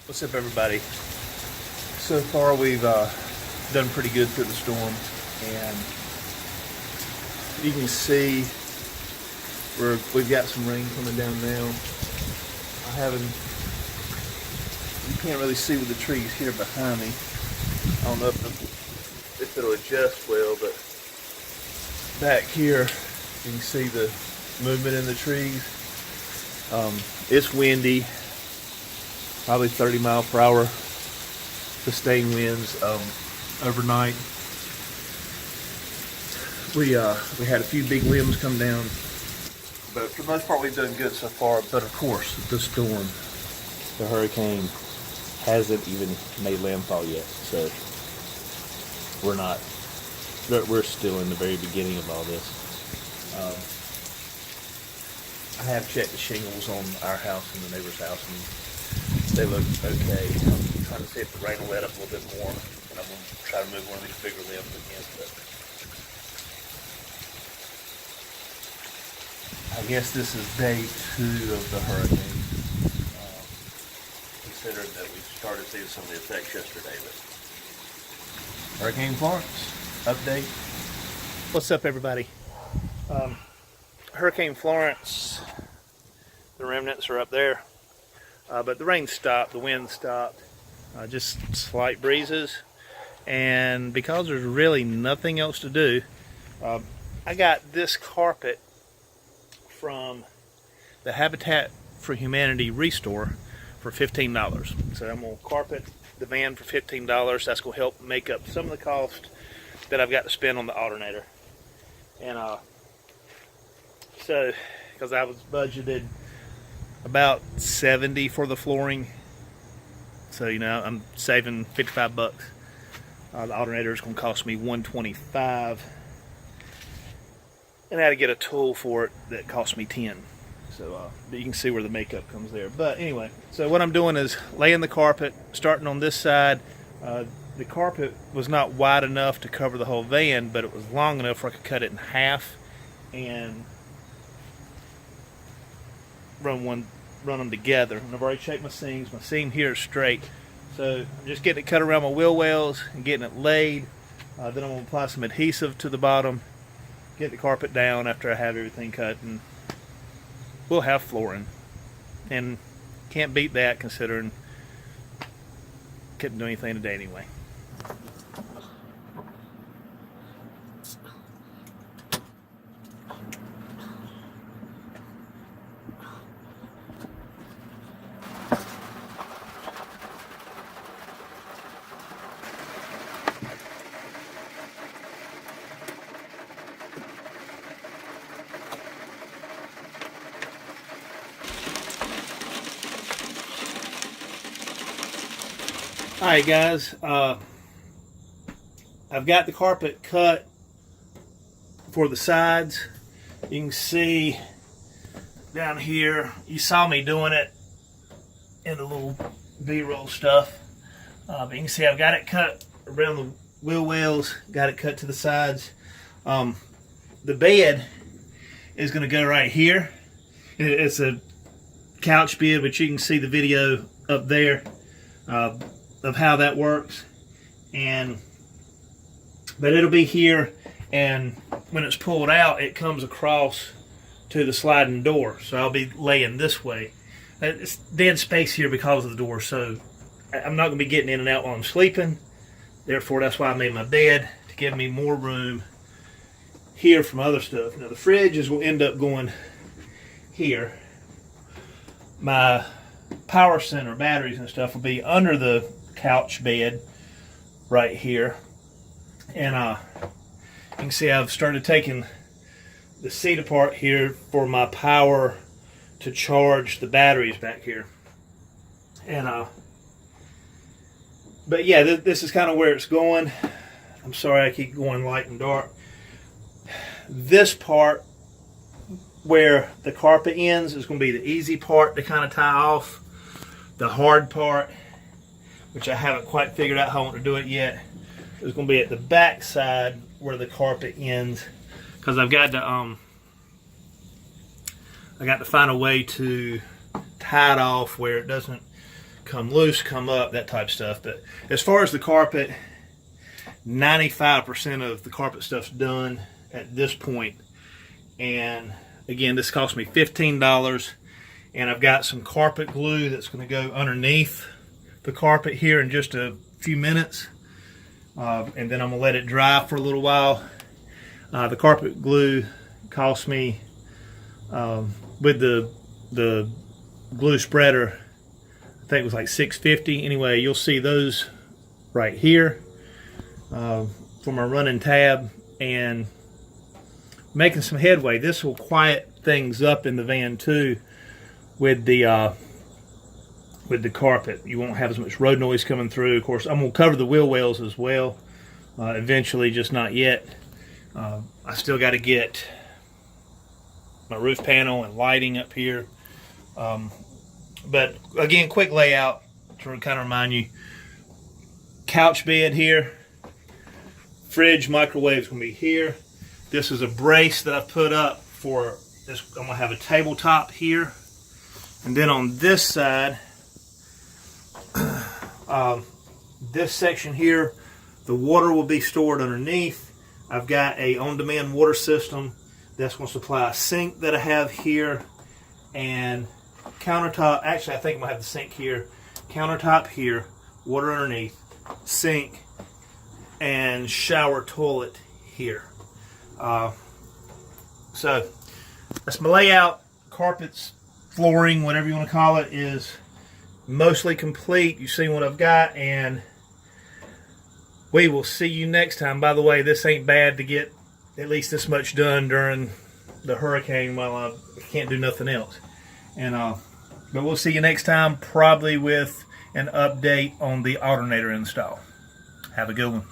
What's up, everybody? So far we've done pretty good through the storm, and you can see we've got some rain coming down now. You can't really see with the trees here behind me. I don't know if it'll adjust well, but back here you can see the movement in the trees. It's windy. Probably 30 mile/hour sustained winds overnight. We had a few big limbs come down, but for the most part we've done good so far. But of course, the storm, the hurricane, hasn't even made landfall yet. So we're still in the very beginning of all this. I have checked the shingles on our house and the neighbor's house, and they look okay. I'm trying to see if the rain will let up a little bit more, and I'm going to try to move one of these bigger limbs again. But I guess this is day 2 of the hurricane, considering that we started seeing some of the effects yesterday. But Hurricane Florence update. What's up, everybody? Hurricane Florence, the remnants are up there. But the rain stopped, the wind stopped, just slight breezes, and because there's really nothing else to do, I got this carpet from the Habitat for Humanity Restore for $15. So I'm going to carpet the van for $15. That's going to help make up some of the cost that I've got to spend on the alternator. And so, because I was budgeted about $70 for the flooring, so I'm saving $55. The alternator is going to cost me $125, and I had to get a tool for it that cost me $10. So but you can see where the makeup comes there. But anyway, so what I'm doing is laying the carpet, starting on this side. The carpet was not wide enough to cover the whole van, but it was long enough where I could cut it in half and run them together. And I've already checked my seams. My seam here is straight, so I'm just getting it cut around my wheel wells and getting it laid. Then I'm going to apply some adhesive to the bottom, get the carpet down after I have everything cut, and we'll have flooring. And can't beat that, considering couldn't do anything today anyway. Alright guys, I've got the carpet cut for the sides. You can see down here, you saw me doing it in the little B-roll stuff. But you can see I've got it cut around the wheel wells, got it cut to the sides. The bed is going to go right here. It's a couch bed, which you can see the video up there of how that works. But it'll be here, and when it's pulled out, it comes across to the sliding door. So I'll be laying this way. It's dead space here because of the door, so I'm not going to be getting in and out while I'm sleeping. Therefore, that's why I made my bed, to give me more room here from other stuff. Now the fridges will end up going here. My power center, batteries and stuff, will be under the couch bed right here. And you can see I've started taking the seat apart here for my power to charge the batteries back here. And but yeah, this is kind of where it's going. I'm sorry I keep going light and dark. This part where the carpet ends is going to be the easy part to kind of tie off. The hard part, which I haven't quite figured out how I want to do it yet, is going to be at the back side where the carpet ends, because I've got to I got to find a way to tie it off where it doesn't come loose, come up, that type of stuff. But as far as the carpet, 95% of the carpet stuff's done at this point. And again, this cost me $15, and I've got some carpet glue that's going to go underneath the carpet here in just a few minutes, and then I'm going to let it dry for a little while. The carpet glue cost me, with the glue spreader, I think it was like $6.50. Anyway, you'll see those right here for my running tab, and making some headway. This will quiet things up in the van too with the carpet. You won't have as much road noise coming through. Of course, I'm going to cover the wheel wells as well eventually, just not yet. I still got to get my roof panel and lighting up here. But again, quick layout to kind of remind you. Couch bed here. Fridge, microwave is going to be here. This is a brace that I put up for this. I'm going to have a tabletop here. And then on this side, this section here, the water will be stored underneath. I've got a on-demand water system that's going to supply a sink that I have here, and countertop. Actually, I think I'm going to have the sink here, countertop here, water underneath, sink, and shower toilet here. So that's my layout. Carpets, flooring, whatever you want to call it, is mostly complete. You've seen what I've got, and we will see you next time. By the way, this ain't bad to get at least this much done during the hurricane while I can't do nothing else. And but we'll see you next time, probably with an update on the alternator install. Have a good one.